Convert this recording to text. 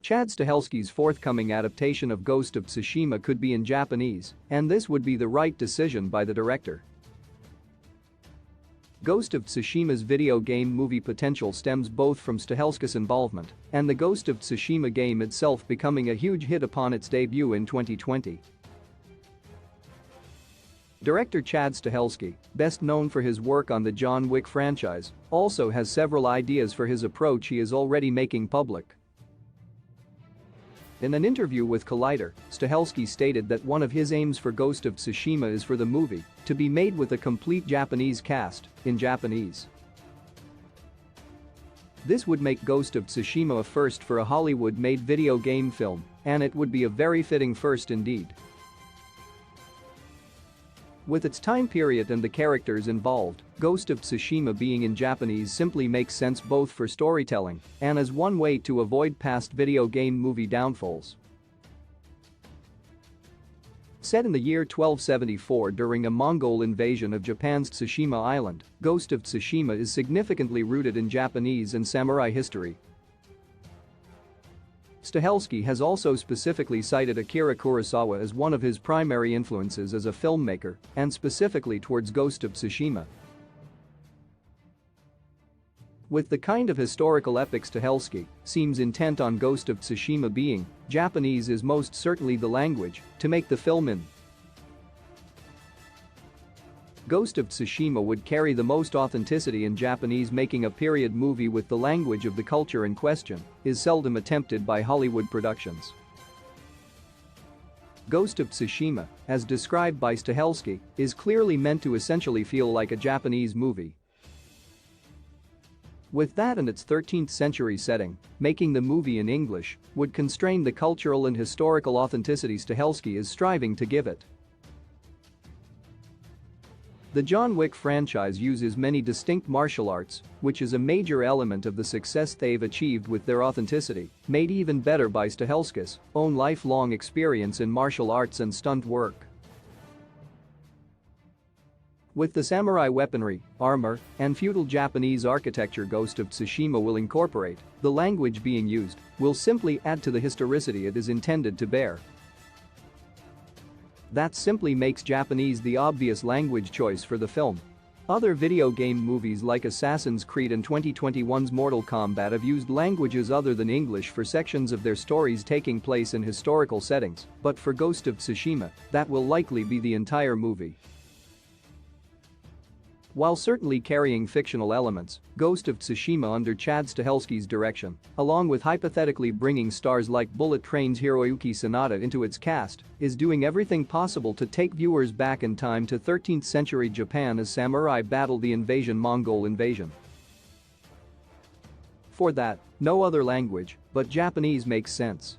Chad Stahelski's forthcoming adaptation of Ghost of Tsushima could be in Japanese, and this would be the right decision by the director. Ghost of Tsushima's video game movie potential stems both from Stahelski's involvement and the Ghost of Tsushima game itself becoming a huge hit upon its debut in 2020. Director Chad Stahelski, best known for his work on the John Wick franchise, also has several ideas for his approach he is already making public. In an interview with Collider, Stahelski stated that one of his aims for Ghost of Tsushima is for the movie to be made with a complete Japanese cast, in Japanese. This would make Ghost of Tsushima a first for a Hollywood-made video game film, and it would be a very fitting first indeed. With its time period and the characters involved, Ghost of Tsushima being in Japanese simply makes sense both for storytelling and as one way to avoid past video game movie downfalls. Set in the year 1274 during a Mongol invasion of Japan's Tsushima Island, Ghost of Tsushima is significantly rooted in Japanese and samurai history. Stahelski has also specifically cited Akira Kurosawa as one of his primary influences as a filmmaker, and specifically towards Ghost of Tsushima. With the kind of historical epic Stahelski seems intent on Ghost of Tsushima being, Japanese is most certainly the language to make the film in. Ghost of Tsushima would carry the most authenticity in Japanese. Making a period movie with the language of the culture in question is seldom attempted by Hollywood productions. Ghost of Tsushima, as described by Stahelski, is clearly meant to essentially feel like a Japanese movie. With that and its 13th century setting, making the movie in English would constrain the cultural and historical authenticity Stahelski is striving to give it. The John Wick franchise uses many distinct martial arts, which is a major element of the success they've achieved with their authenticity, made even better by Stahelski's own lifelong experience in martial arts and stunt work. With the samurai weaponry, armor, and feudal Japanese architecture Ghost of Tsushima will incorporate, the language being used will simply add to the historicity it is intended to bear. That simply makes Japanese the obvious language choice for the film. Other video game movies like Assassin's Creed and 2021's Mortal Kombat have used languages other than English for sections of their stories taking place in historical settings, but for Ghost of Tsushima, that will likely be the entire movie. While certainly carrying fictional elements, Ghost of Tsushima under Chad Stahelski's direction, along with hypothetically bringing stars like Bullet Train's Hiroyuki Sanada into its cast, is doing everything possible to take viewers back in time to 13th century Japan as samurai battle the Mongol invasion. For that, no other language but Japanese makes sense.